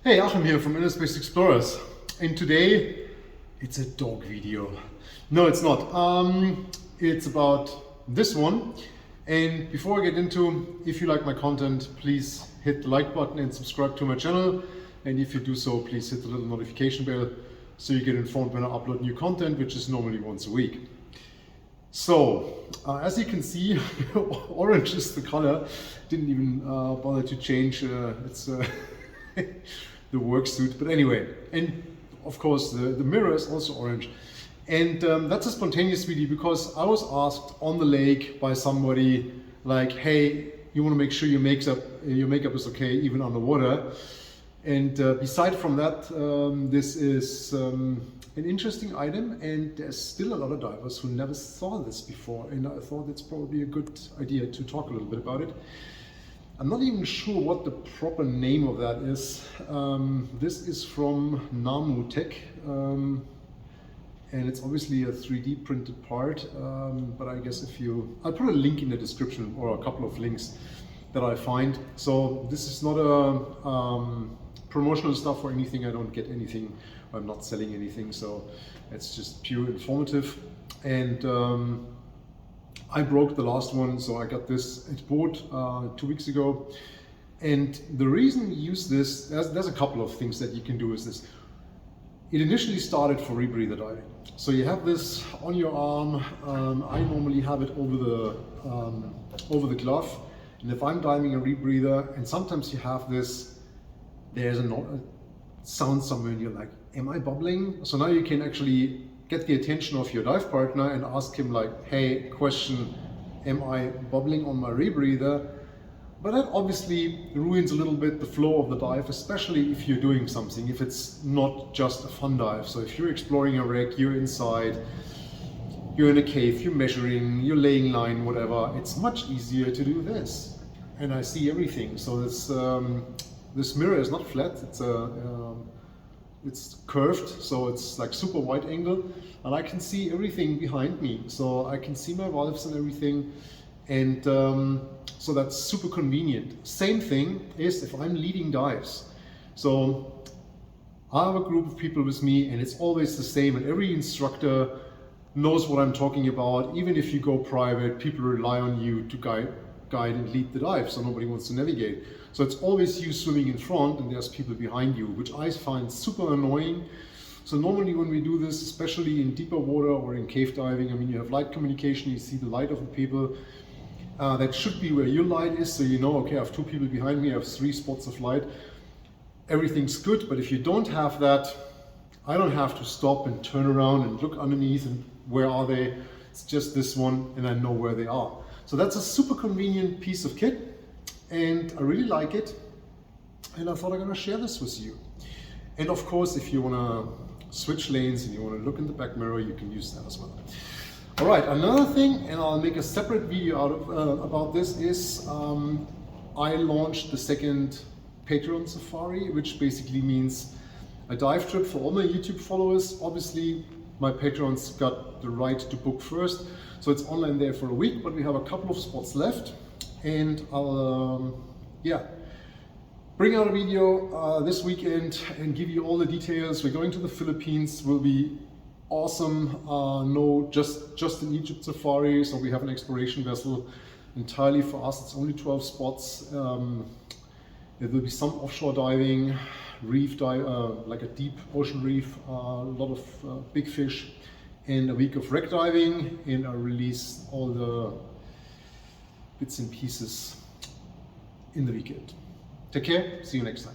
Hey, Achim here from InnerSpace Explorers, and today it's a dog video. No, it's not. It's about this one. And before I get into, if you like my content, please hit the like button and subscribe to my channel. And if you do so, please hit the little notification bell so you get informed when I upload new content, which is normally once a week. So, as you can see, orange is the color. Didn't even bother to change. It's the work suit, but anyway, and of course the mirror is also orange, and that's a spontaneous video because I was asked on the lake by somebody like, hey, you want to make sure your makeup is okay even underwater. And beside from that, this is an interesting item, and there's still a lot of divers who never saw this before, and I thought it's probably a good idea to talk a little bit about it. I'm not even sure what the proper name of that is. This is from Namu Tech, and it's obviously a 3D printed part, but I guess I'll put a link in the description, or a couple of links that I find. So this is not a promotional stuff or anything. I don't get anything. I'm not selling anything, so it's just pure informative. And I broke the last one, so I got this at board 2 weeks ago. And the reason you use this, there's a couple of things that you can do is this. It initially started for rebreather diving. So you have this on your arm. I normally have it over the glove. And if I'm diving a rebreather, and sometimes you have this, there's a sound somewhere and you're like, am I bubbling? So now you can actually get the attention of your dive partner and ask him like, hey, question, am I bubbling on my rebreather? But that obviously ruins a little bit the flow of the dive, especially if you're doing something, if it's not just a fun dive. So if you're exploring a wreck, you're inside, you're in a cave, you're measuring, you're laying line, whatever, it's much easier to do this. And I see everything. So this mirror is not flat, it's curved, so it's like super wide angle, and I can see everything behind me. So I can see my valves and everything, and so that's super convenient. Same thing is if I'm leading dives. So I have a group of people with me, and it's always the same, and every instructor knows what I'm talking about. Even if you go private, people rely on you to guide and lead the dive, so nobody wants to navigate. So it's always you swimming in front and there's people behind you, which I find super annoying. So normally when we do this, especially in deeper water or in cave diving, I mean, you have light communication, you see the light of the people. That should be where your light is, so you know, okay, I have 2 people behind me, I have 3 spots of light. Everything's good, but if you don't have that, I don't have to stop and turn around and look underneath and where are they? It's just this one and I know where they are. So that's a super convenient piece of kit, and I really like it, and I thought I'm gonna share this with you. And of course, if you wanna switch lanes and you wanna look in the back mirror, you can use that as well. All right, another thing, and I'll make a separate video out of about this, is I launched the second Patreon safari, which basically means a dive trip for all my YouTube followers. Obviously, my patrons got the right to book first, so it's online there for a week, but we have a couple of spots left, and I'll bring out a video this weekend and give you all the details. We're going to the Philippines, will be awesome. No, just in Egypt safari, so we have an exploration vessel entirely for us. It's only 12 spots. There will be some offshore diving, reef dive, like a deep ocean reef, a lot of big fish, and a week of wreck diving, and I'll release all the bits and pieces in the weekend. Take care, see you next time.